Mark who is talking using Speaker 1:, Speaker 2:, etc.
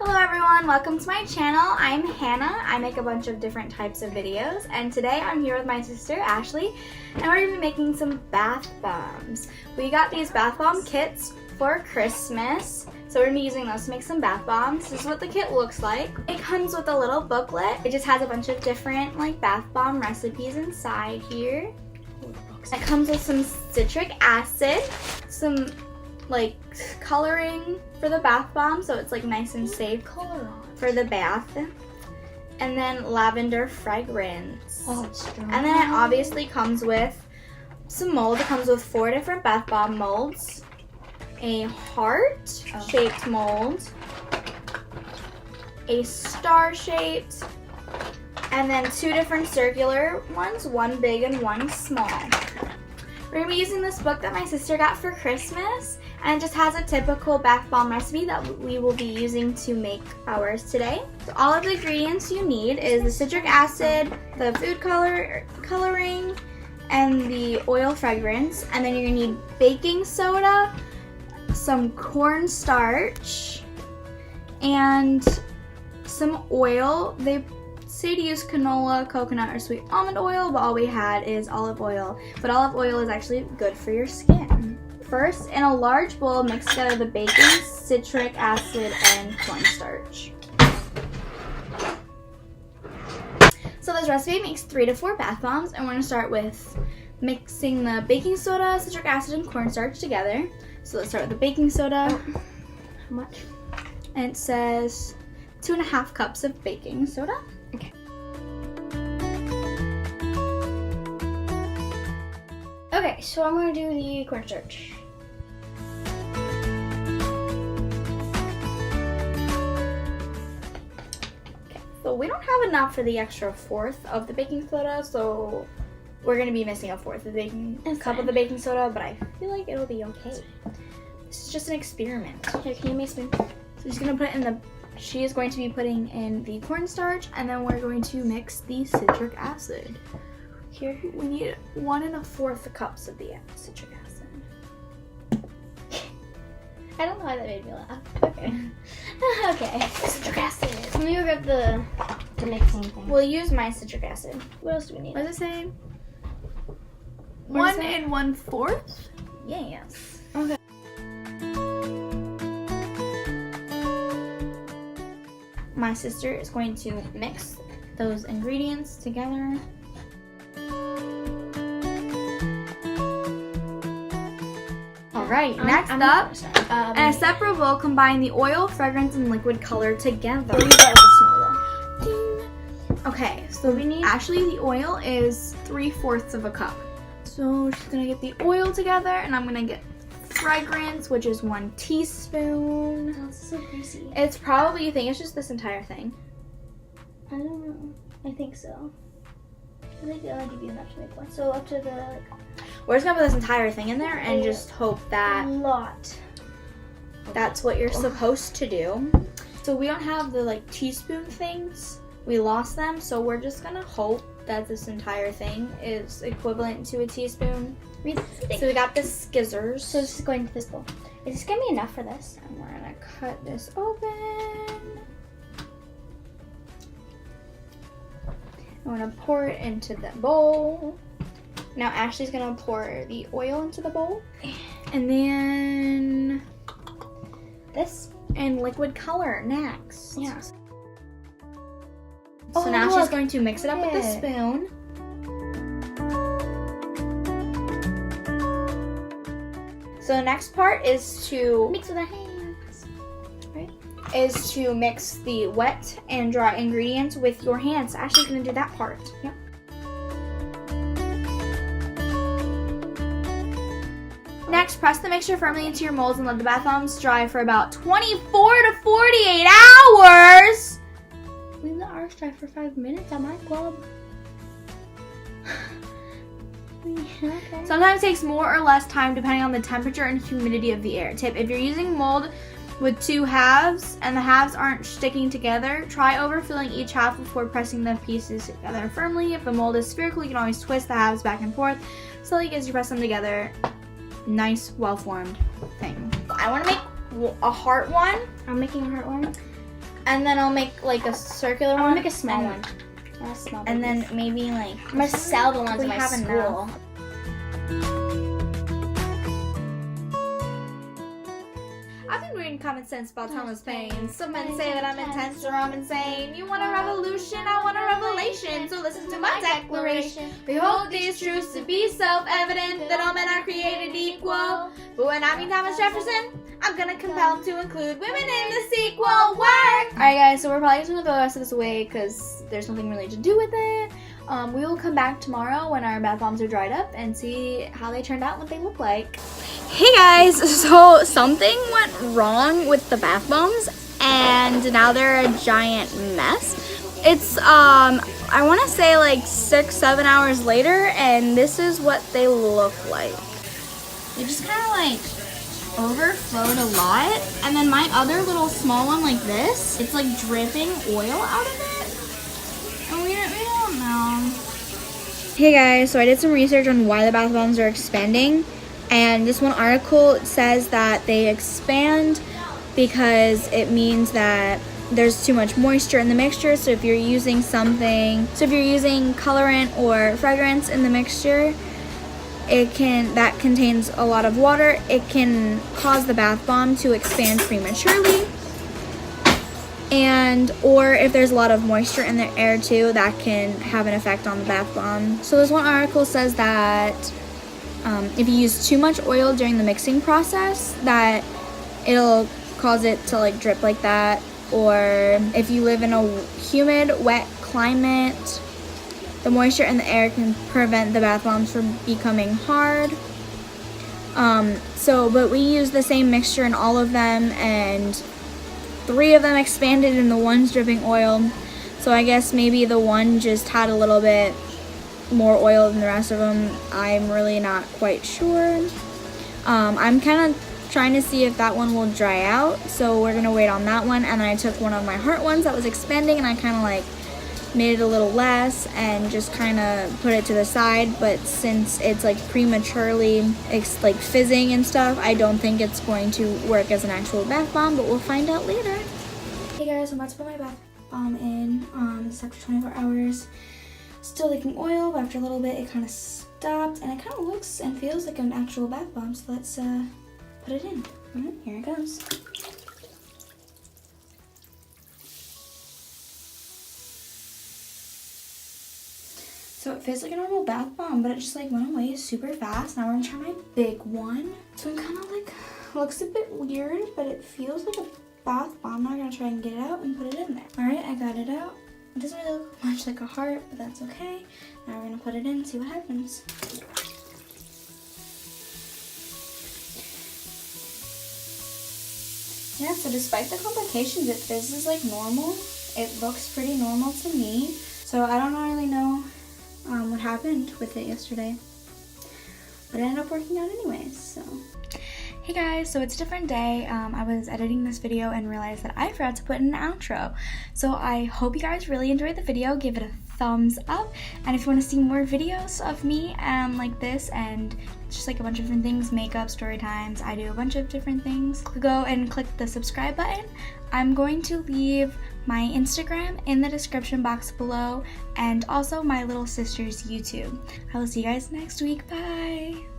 Speaker 1: Hello everyone, welcome to my channel. I'm Hannah. I make a bunch of different types of videos, and today I'm here with my sister Ashley, and we're going to be making some bath bombs. We got these bath bomb kits for Christmas, so we're going to be using those to make some bath bombs. This is what the kit looks like. It comes with a little booklet. It just has a bunch of different bath bomb recipes inside here. It comes with some citric acid, some coloring for the bath bomb, so it's nice and safe for the bath, and then lavender fragrance. Oh, it's strong. And then it obviously comes with some mold. It comes with 4 different bath bomb molds, a heart-shaped mold, a star-shaped, and then 2 different circular ones, one big and one small. We're going to be using this book that my sister got for Christmas, and it just has a typical bath bomb recipe that we will be using to make ours today. So all of the ingredients you need is the citric acid, the food coloring, and the oil fragrance. And then you're going to need baking soda, some cornstarch, and some oil. They say to use canola, coconut, or sweet almond oil, but all we had is olive oil. But olive oil is actually good for your skin. First, in a large bowl, mix together the baking, citric acid, and cornstarch. So this recipe makes 3 to 4 bath bombs, and we're going to start with mixing the baking soda, citric acid, and cornstarch together. So let's start with the baking soda.
Speaker 2: How much?
Speaker 1: And it says 2.5 cups of baking soda.
Speaker 2: Okay. Okay, so I'm going to do the cornstarch.
Speaker 1: So we don't have enough for the extra 1/4 of the baking soda, so we're going to be missing a 1/4 of the baking cup of the baking soda, but I feel like it'll be okay. This is just an experiment.
Speaker 2: Here, can you make me?
Speaker 1: So she's going to put it in the, she is going to be putting in the cornstarch, and then we're going to mix the citric acid. Here we need 1 1/4 cups of the citric acid.
Speaker 2: I don't know why that made me laugh. Okay. Okay.
Speaker 1: Citric acid.
Speaker 2: Let me go grab the mixing thing.
Speaker 1: We'll use my citric acid.
Speaker 2: What else do we need?
Speaker 1: What does it say?
Speaker 2: What is
Speaker 1: 1
Speaker 2: it?
Speaker 1: 1/4? Yes.
Speaker 2: Okay.
Speaker 1: My sister is going to mix those ingredients together. Alright, next up, in a separate bowl, combine the oil, fragrance, and liquid color together.
Speaker 2: We'll use that with a small bowl.
Speaker 1: Okay, so we need, actually the oil is 3/4 of a cup. So she's gonna get the oil together, and I'm gonna get fragrance, which is 1 teaspoon.
Speaker 2: Oh, it's so greasy.
Speaker 1: It's probably, you think it's just this entire thing?
Speaker 2: I don't know. I think so. I think it'll give you enough to make one. So up to the
Speaker 1: We're just gonna put this entire thing in there and just hope that
Speaker 2: lot.
Speaker 1: that's what you're supposed to do. So we don't have the teaspoon things. We lost them, so we're just gonna hope that this entire thing is equivalent to a teaspoon.
Speaker 2: Read the thing.
Speaker 1: So we got the skizzers.
Speaker 2: So this is going to this bowl. Is this gonna be enough for this?
Speaker 1: And we're gonna cut this open. I'm gonna pour it into the bowl. Now Ashley's gonna pour the oil into the bowl. And then
Speaker 2: This?
Speaker 1: and liquid color next.
Speaker 2: Yeah.
Speaker 1: So
Speaker 2: Oh,
Speaker 1: now
Speaker 2: look.
Speaker 1: she's going to mix it up with a
Speaker 2: Yeah.
Speaker 1: spoon. So the next part is to
Speaker 2: Mix with our hands. Right?
Speaker 1: is to mix the wet and dry ingredients with your hands. Ashley's gonna do that part. Yep. Next, press the mixture firmly into your molds and let the bath bombs dry for about 24 to 48 hours.
Speaker 2: Leave the ours dry for 5 minutes at my club. Okay.
Speaker 1: Sometimes it takes more or less time depending on the temperature and humidity of the air. Tip, if you're using mold with 2 halves and the halves aren't sticking together, try overfilling each half before pressing the pieces together firmly. If the mold is spherical, you can always twist the halves back and forth slowly as you press them together. Nice, well-formed thing. I want to make a heart one.
Speaker 2: I'm making a heart one.
Speaker 1: And then I'll make like a circular one.
Speaker 2: I'll make a small one. A small
Speaker 1: And
Speaker 2: babies.
Speaker 1: then maybe like
Speaker 2: I'm gonna sell the ones
Speaker 1: we
Speaker 2: in my
Speaker 1: have
Speaker 2: school.
Speaker 1: enough. I've been reading common sense about Thomas Paine. Some men say that I'm intense or I'm insane. You want a revolution, I want a revelation. So listen to my declaration. We hold these truths to be self-evident, that all men are created equal. But when I mean Thomas Jefferson, I'm gonna compel him to include women in the sequel. Work! Alright guys, so we're probably just gonna throw the rest of this away because there's nothing really to do with it. We will come back tomorrow when our bath bombs are dried up and see how they turned out and what they look like. Hey guys, so something went wrong with the bath bombs and now they're a giant mess. It's I want to say like 6-7 hours later, and this is what they look like. They just kind of like overflowed a lot, and then my other little small one like this, it's like dripping oil out of it, and we don't know. Hey guys, so I did some research on why the bath bombs are expanding, and this one article says that they expand because it means that there's too much moisture in the mixture. So if you're using colorant or fragrance in the mixture, that contains a lot of water, it can cause the bath bomb to expand prematurely. Or if there's a lot of moisture in the air too, that can have an effect on the bath bomb. So this one article says that if you use too much oil during the mixing process, that it'll cause it to like drip like that. Or if you live in a humid, wet climate, the moisture in the air can prevent the bath bombs from becoming hard. But we used the same mixture in all of them, and 3 of them expanded and the one's dripping oil. So I guess maybe the one just had a little bit more oil than the rest of them. I'm really not quite sure. I'm kind of trying to see if that one will dry out, so we're gonna wait on that one. And then I took one of my heart ones that was expanding and I kind of like made it a little less and just kind of put it to the side. But since it's like prematurely like fizzing and stuff, I don't think it's going to work as an actual bath bomb, but we'll find out later. Hey guys, I'm about to put my bath bomb in. It's after 24 hours. Still leaking oil, but after a little bit it kind of stopped, and it kind of looks and feels like an actual bath bomb. So let's put it in. Alright, here it goes. So it feels like a normal bath bomb, but it just like went away super fast. Now we're gonna try my big one. So it kind of like looks a bit weird, but it feels like a bath bomb. Now I'm gonna try and get it out and put it in there. Alright, I got it out. It doesn't really look much like a heart, but that's okay. Now we're gonna put it in and see what happens. Yeah, so despite the complications, it fizzes like normal. It looks pretty normal to me. So I don't really know what happened with it yesterday, but it ended up working out anyways, so. Hey guys, so it's a different day. I was editing this video and realized that I forgot to put in an outro. So I hope you guys really enjoyed the video. Give it a thumbs up, and if you want to see more videos of me like this, and it's just like a bunch of different things, makeup, story times, I do a bunch of different things, go and click the subscribe button. I'm going to leave my Instagram in the description box below, and also my little sister's YouTube. I will see you guys next week. Bye!